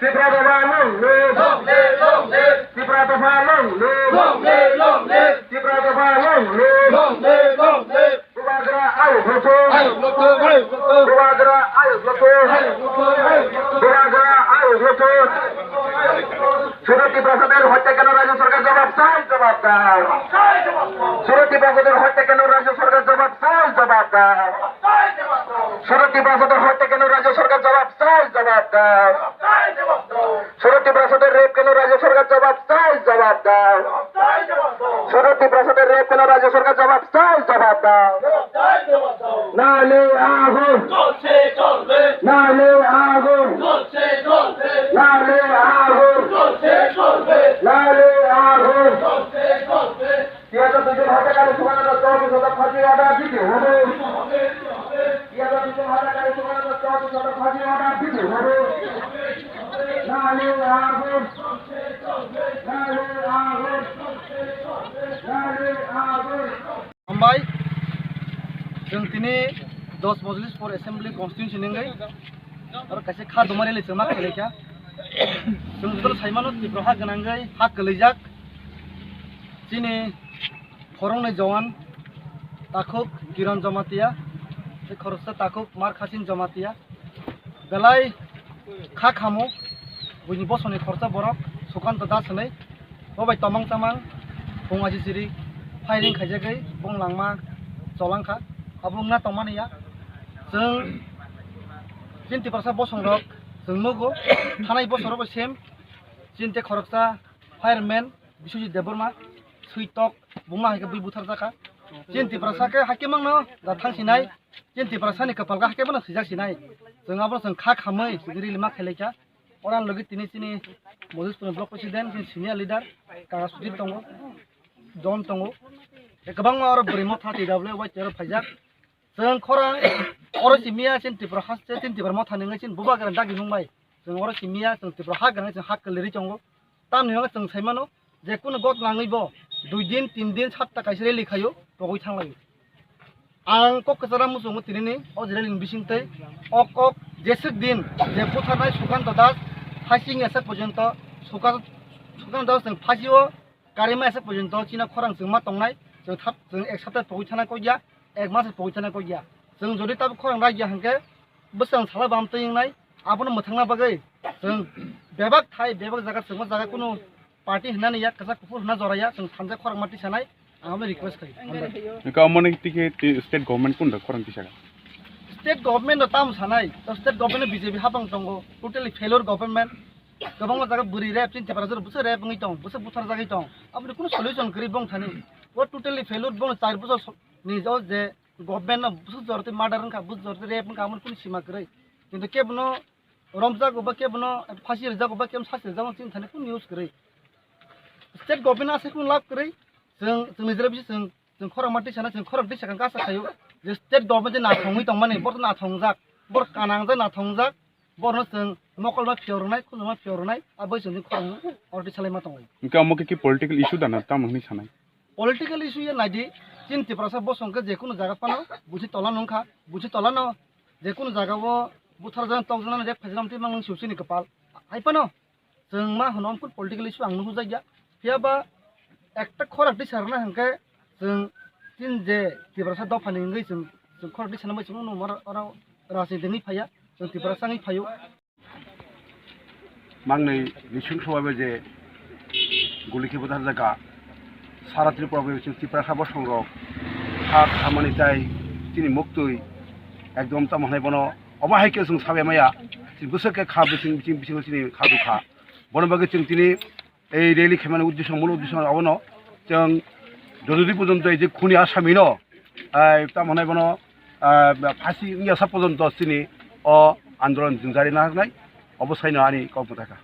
Sipra Dova long live. Sipra Dova long live. Sipra Dova long live. Bubagra ayo loto. Bubagra ayo loto. Bubagra ayo loto. সুরতি প্রসাদের হত্যা কেন রাজ্য সরকার জবাব চাই জবাব দাও। সুরতি প্রসাদের হত্যা কেন রাজ্য সরকার জবাব চাই জবাব দাও। সুরতি প্রসাদের হত্যা কেন রাজ্য সরকার জবাব চাই জবাব দাও। সুরতি প্রসাদের রেপ কেন রাজ্য সরকার জবাব চাই জবাব দাও। সুরতি প্রসাদের রেপ কেন রাজ্য সরকার জবাব চাই জবাব দাও। নালে আগুন নালে আগুন নালে আগুন নালে আগুন দুজন হত্যাকারী সুমানাদা 24 ফাঁসি অর্ডার দিতে হবে। দুজন হত্যাকারী সুমানাদা 24 ফাঁসি অর্ডার দিতে হবে। নালে আগুন নালে আগুন नाले आगुन हामबाय जों दिनै 10 मजलिस फर एसेम्बली कन्स्टिट्युन्सि निंगै आरो खायसे खादुमारि लेचमा खेलेखा जों जुदि साइमानो तिब्रहा गोनांगै हाक गोलैजाक दिनै खरंनै जवान ताखुक किरण जमातिया बे खरसा ताखुक मार खासिन जमातिया बेलाय खा खामो बुनि बसनि खरसा बरक Sukanta दासनै बबाय तमां तमां Bungaji siri firing khajagai bong langma jolangkha abungna tongmaniya जों 20% bosongrok जों nugo thanai bosorok sem jinte khoroksa fireman bisujit deborma suitok bungma haike bui buthar jaka 20% ke hakemangno da thangsinai 20% ni kapalga hakebana sijaksinai जों abo जों kha khamai sigri lima khelaika oran logi tini tini mojispuर block president senior leader kaga sujit tongo John Tongo, गोबां आरो ब्रेमो 30W वाइ तेरो फाइजाक जों खरां अर सिमिया सिन तिब्र हासते सिन तिब्र म थानिङै सिन बुबा गरान दागि बुंबाय जों अर सिमिया जों तिब्र हा गरान जों हाक लेरि चंगो ताम निङा जों साइमानो जे कुनो गत नाङैबो 2 दिन 3 दिन 7 ता काइसरे लिखायो बगै थांलायो आं कक्राझार मुसुमु तिरिनि अ जिरालिन बिसिंतै अक जेसक दिन जे पुथारनाय सुकान्त दास फासिं एसे पर्यन्त सुकान्त दास जों फासियो कारिमा एसे पर्यन्त चिना खरां जों मा तंनाय जों थाब जों एक सप्ताह पहुंचाना कोइया एक मास पहुंचाना कोइया जों जदि ताब खरां रायजो हांके बोसों साला बामतैनाय आबोनो मोथांना बागै जों बेबाक थाय बेबाक जागा जों जागा कुनु पार्टी होनानै या कसा कुफुर होना जराया जों थानजा खरां माटी सानाय आंबो रिक्वेस्ट खायो का मने तिके स्टेट गवर्नमेंट कुन खरां तिसागा स्टेट गवर्नमेंट ताम सानाय स्टेट गवर्नमेंट बीजेपी हाबां दंगो टोटली फेलियर गवर्नमेंट गोबां जागा बुरि रेप चिन टेम्पारेचर बुसो रेप नङै दं बुसो बुथार जागै दं आबो कुनु सल्युशन गरि बं थानि वो टोटली फेलियर बं 4 बोसोर नि जो जे गवर्नमेंट न बुसो जरते मर्डर का बुस जरते रेप का आमन कुनु सीमा गरै किन्तु केबनो रमजा गोबा केबनो फासि रजा गोबा केम सासि रजा चिन थानि कुनु न्यूज गरै स्टेट गवर्नमेंट आसे कुनु लाभ गरै जों निजरा बिसि जों खरां माटी साना जों खरां दै साखां गासा खायो जे स्टेट गवर्नमेंट ना थङै दं माने बर ना थंजाक बर कानांजा ना थंजाक बरनो जों मकलमा फियरनाय खुनुमा फियरनाय आबै जोंनि खरां अरदि सालायमा दं इनका मके की पॉलिटिकल इशू दाना तामनि सानाय पॉलिटिकल इशू ये नाइदि चिन्ति प्रसा बसंके जेकुनु जागा पानो बुझि तला नंखा बुझि तला न जेकुनु जागावो बुथार जान तंजना जे फजरामति मांग सिउसिनि कपाल आइपानो जों मा होनम कुन पॉलिटिकल इशू आंनु हुजाया फियाबा एकटा खरांति सारना हंके जों चिन जे तिब्रसा दफानि ngै जों खरांति साना बैसो नमर अरा राजनीतिनि फाया जों तिब्रसानि फायो मांनै निसुं सवाबे जे गुलिखि बुथार जागा सारा त्रिपुरा जों तिब्रसा बसंरक हा खामानि जाय तिनि मुक्तुय एकदम तामहाय बनो अबाहायके जों साबेमाया बुसके खा बिसिं तिनि खादुखा बनो बागे जों तिनि এই রেলি খেমানি উদ্দেশ্য মূল উদ্দেশ্য আবনো जों যতদি পর্যন্ত এই যে খুনি আসামিন তামনে বন ফাঁসি ইয়াসা পর্যন্ত তিনি আন্দোলন জারি না হয় অবস্থায় আনি কল্প থাকা